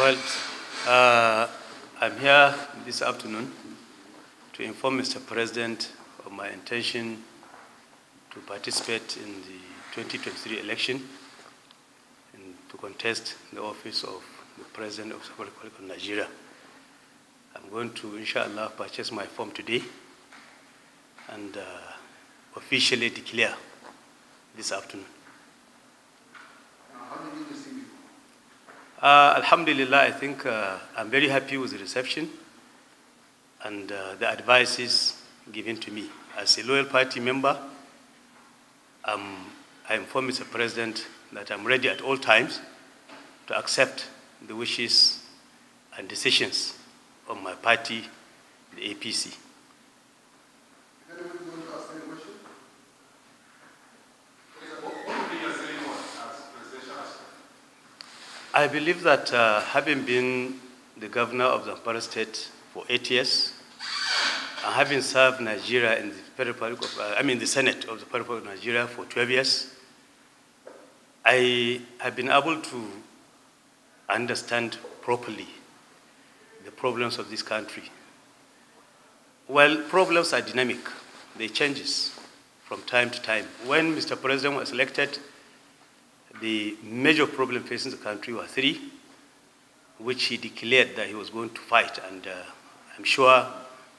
Well, I'm here this afternoon to inform Mr. President of my intention to participate in the 2023 election and to contest the office of the President of the Republic of Nigeria. I'm going to, inshallah, purchase my form today and officially declare this afternoon. How did you receive it? Alhamdulillah, I think I'm very happy with the reception and the advices given to me. As a loyal party member, I inform Mr. President that I'm ready at all times to accept the wishes and decisions of my party, the APC. I believe that having been the governor of Zamfara State for 8 years, and having served Nigeria in the Senate of the Republic of Nigeria for 12 years, I have been able to understand properly the problems of this country. Well, problems are dynamic. They changes from time to time. When Mr. President was elected, the major problem facing the country were three, which he declared that he was going to fight. And I'm sure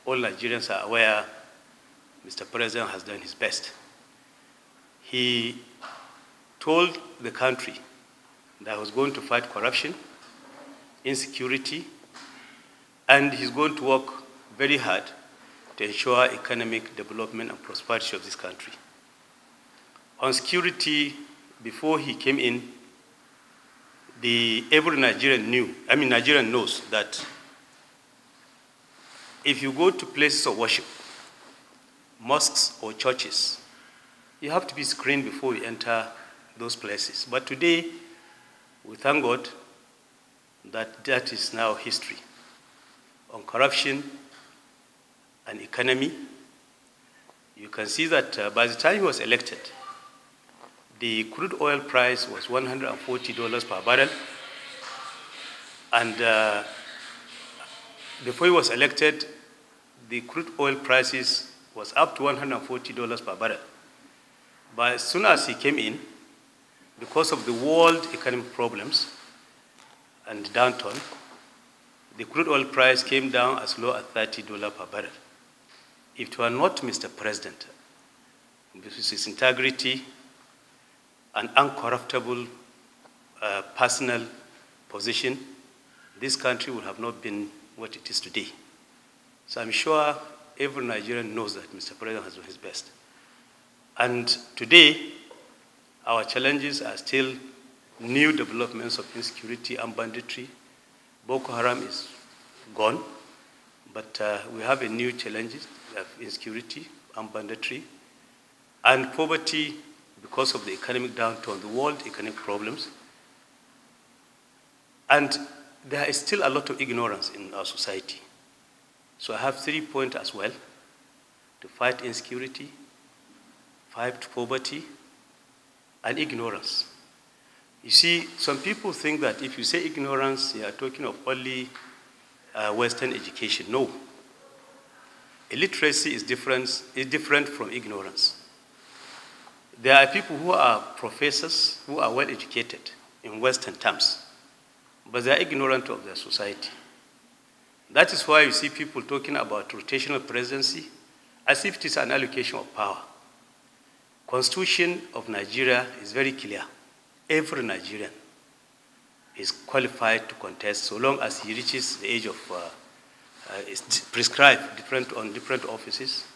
all Nigerians are aware Mr. President has done his best. He told the country that he was going to fight corruption, insecurity, and he's going to work very hard to ensure economic development and prosperity of this country. On security, before he came in, every Nigerian knows that if you go to places of worship, mosques or churches, you have to be screened before you enter those places. But today, we thank God that that is now history. On corruption and economy, you can see that by the time he was elected, the crude oil price was $140 per barrel. And before he was elected, the crude oil prices was up to $140 per barrel. But as soon as he came in, because of the world economic problems and downturn, the crude oil price came down as low as $30 per barrel. If it were not Mr. President, with his integrity, an uncorruptible personal position, this country would have not been what it is today. So I'm sure every Nigerian knows that Mr. President has done his best. And today, our challenges are still new developments of insecurity and banditry. Boko Haram is gone, but we have a new challenges of insecurity and banditry and poverty. Because of the economic downturn, the world economic problems. And there is still a lot of ignorance in our society. So I have 3 points as well: to fight insecurity, fight poverty, and ignorance. You see, some people think that if you say ignorance, you are talking of only Western education. No. Illiteracy is different from ignorance. There are people who are professors, who are well educated in Western terms, but they are ignorant of their society. That is why you see people talking about rotational presidency as if it is an allocation of power. Constitution of Nigeria is very clear. Every Nigerian is qualified to contest so long as he reaches the age of, is prescribed on different offices,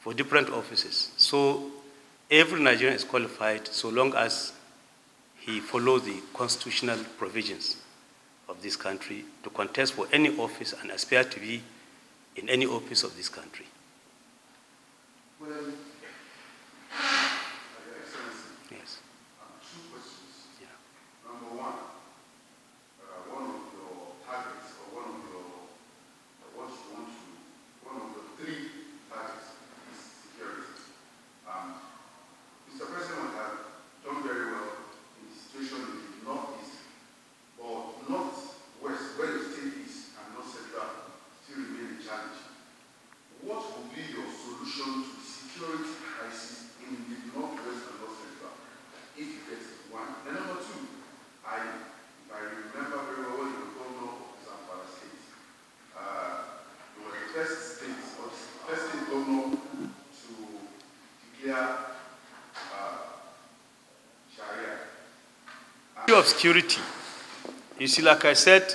for different offices. So every Nigerian is qualified so long as he follows the constitutional provisions of this country to contest for any office and aspire to be in any office of this country. Well, Your Excellency, yes. Two questions. Yeah. Number one of your targets, or one of the three targets is security. Mr. President has done very well in the situation in the Northeast, but Northwest, of security, you see, like I said,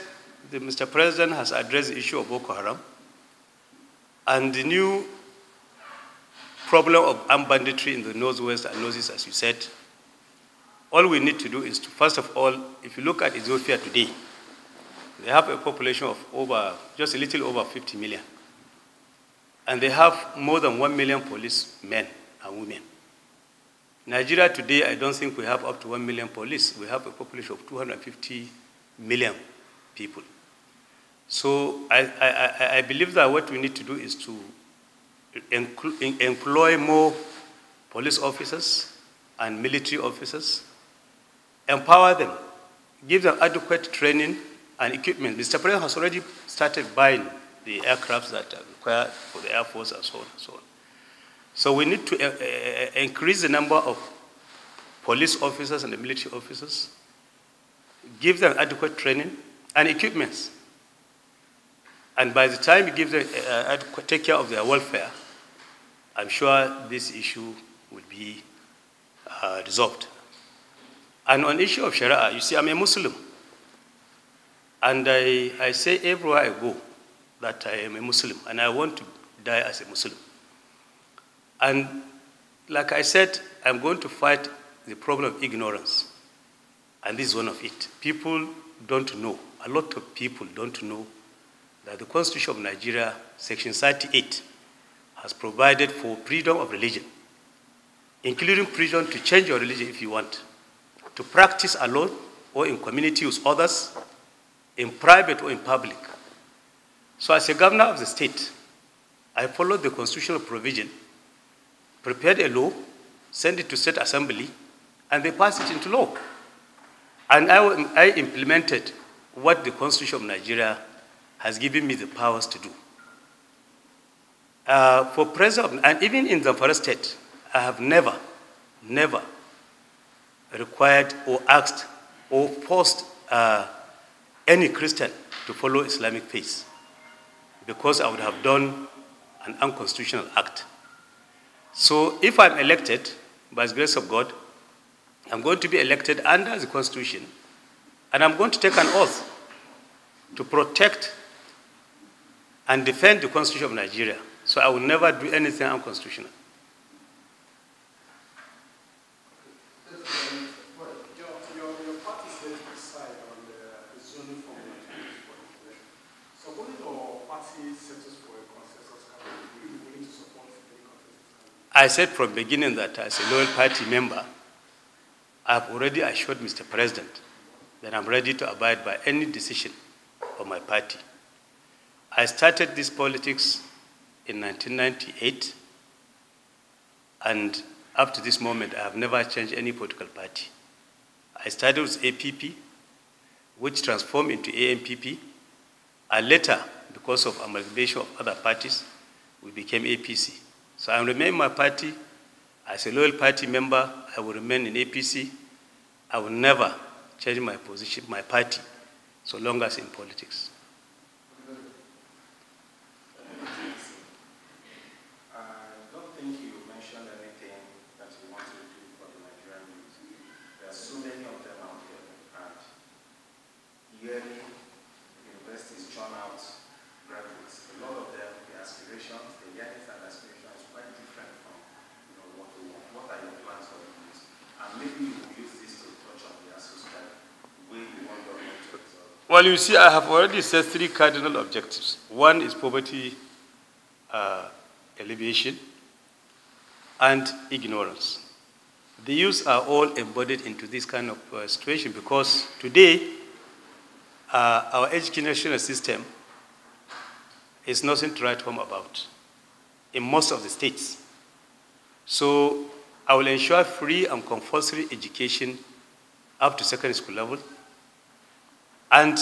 Mr. President has addressed the issue of Boko Haram, and the new problem of armed banditry in the northwest and northeast, as you said. All we need to do is to, first of all, if you look at Ethiopia today, they have a population of just a little over 50 million. And they have more than 1 million policemen and women. Nigeria today, I don't think we have up to 1 million police. We have a population of 250 million people. So I believe that what we need to do is to employ more police officers and military officers, empower them, give them adequate training and equipment. Mr. President has already started buying the aircrafts that are required for the Air Force and so on and so on. So we need to increase the number of police officers and the military officers, give them adequate training and equipment. And by the time you give them take care of their welfare, I'm sure this issue will be resolved. And on the issue of Sharia, you see, I'm a Muslim. And I say everywhere I go that I am a Muslim, and I want to die as a Muslim. And like I said, I'm going to fight the problem of ignorance. And this is one of it. People don't know, a lot of people don't know that the Constitution of Nigeria, Section 38, has provided for freedom of religion, including freedom to change your religion if you want, to practice alone or in community with others, in private or in public. So as a governor of the state, I followed the constitutional provision, prepared a law, sent it to state assembly, and they passed it into law. And I implemented what the Constitution of Nigeria has given me the powers to do. For president, and even in the first state, I have never required or asked or forced any Christian to follow Islamic faith, because I would have done an unconstitutional act. So if I'm elected, by the grace of God, I'm going to be elected under the Constitution, and I'm going to take an oath to protect and defend the Constitution of Nigeria. So I will never do anything unconstitutional. Your party is going to decide on the zoning formula. So when your party settles for a consensus cabinet, will you be willing to support any consensus cabinet? I said from the beginning that as a loyal party member, I've already assured Mr. President that I'm ready to abide by any decision of my party. I started this politics in 1998, and up to this moment, I have never changed any political party. I started with APP, which transformed into ANPP, and later, because of amalgamation of other parties, we became APC. So I remain in my party. As a loyal party member, I will remain in APC. I will never change my position, my party, so long as in politics. I don't think you mentioned anything that you want to do for the Nigerian youth. There are so many of them out there, and yearly universities churn out graduates. A lot of them, the aspirations, the yearnings and aspirations is quite different from what we want. What are your plans for the youth? And maybe you will use this to touch on the association way you want government to resolve. Well, you see, I have already set 3 cardinal objectives. One is poverty alleviation and ignorance. The youth are all embodied into this kind of situation, because today our educational system is nothing to write home about in most of the states. So I will ensure free and compulsory education up to secondary school level. And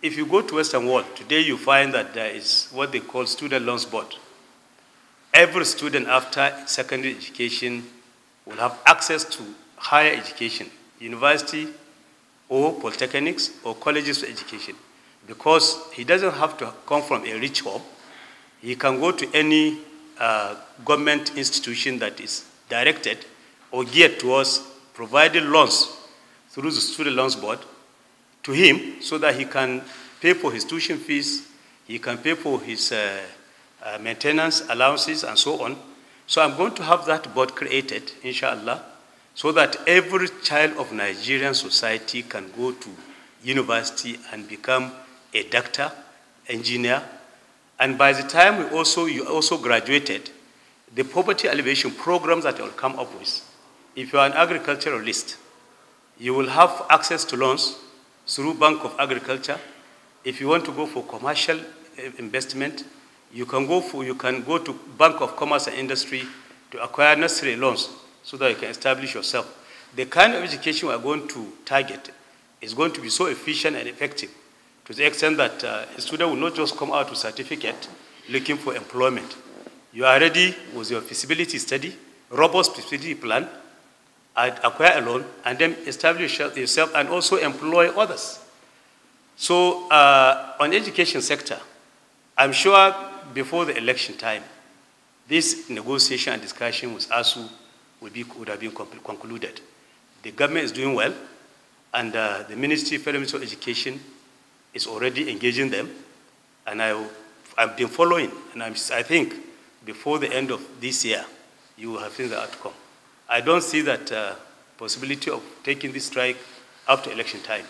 if you go to Western world, today you find that there is what they call student loans board. Every student after secondary education will have access to higher education, university or polytechnics or colleges of education, because he doesn't have to come from a rich home. He can go to any government institution that is directed or geared towards providing loans through the Student Loans Board to him so that he can pay for his tuition fees, he can pay for his maintenance allowances and so on. So I'm going to have that board created, inshallah, so that every child of Nigerian society can go to university and become a doctor, engineer. And by the time you also graduated, the poverty alleviation programs that I will come up with, if you are an agriculturalist, you will have access to loans through Bank of Agriculture. If you want to go for commercial investment, you can go to Bank of Commerce and Industry to acquire necessary loans so that you can establish yourself. The kind of education we are going to target is going to be so efficient and effective to the extent that a student will not just come out with a certificate looking for employment. You are ready with your feasibility study, robust feasibility plan, and acquire a loan, and then establish yourself and also employ others. So on the education sector, I'm sure before the election time, this negotiation and discussion with ASU would have been concluded. The government is doing well, and the Federal Ministry of Education is already engaging them, and I've been following, and I think before the end of this year, you will have seen the outcome. I don't see that possibility of taking this strike up to election time.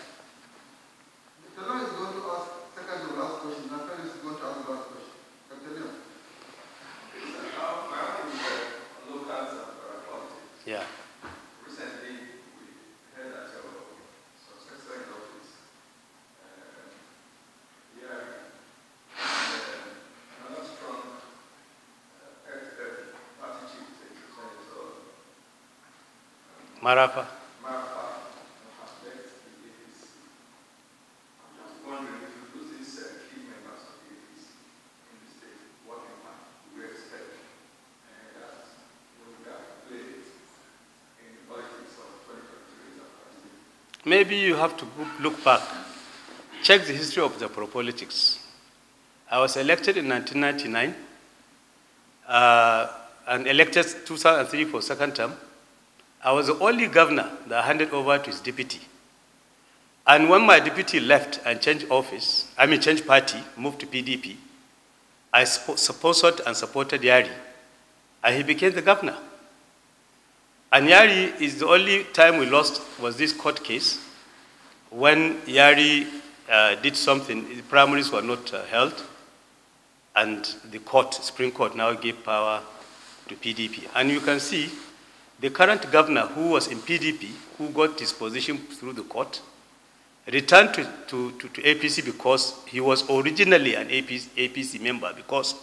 The law is going to ask second to last question. My friend is going to ask the last question. Captain Leon. My own local politics. Yeah. Recently, we heard that your successor in office, another strong party chief, Marafa. has left the APC. I'm just wondering if you lose these key members of the APC in the state, what impact do you expect that you have played in the politics of 2023? Maybe you have to look back. Check the history of the pro-politics. I was elected in 1999 and elected 2003 for second term. I was the only governor that handed over to his deputy. And when my deputy left and changed party, moved to PDP, I sponsored and supported Yari, and he became the governor. And Yari is the only time we lost was this court case when Yari did something, the primaries were not held, and the Supreme Court now gave power to PDP. And you can see the current governor who was in PDP, who got his position through the court, returned to APC because he was originally an APC member, because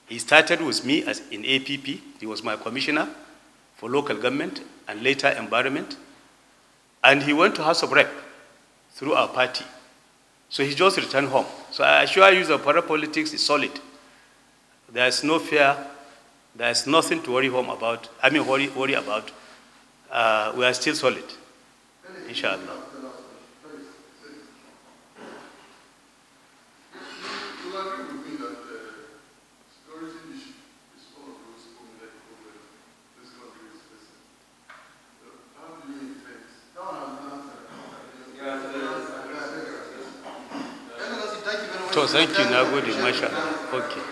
he started with me as in APP. He was my commissioner for local government and later environment. And he went to House of Rep through our party. So he just returned home. So I assure you the parapolitics is solid. There is no fear. There is nothing to worry about. Worry about. We are still solid, inshallah. You agree with me that security issue is one of those problematic problems this country is facing. How do you intend? So thank you, Nagodi, mashallah. Okay.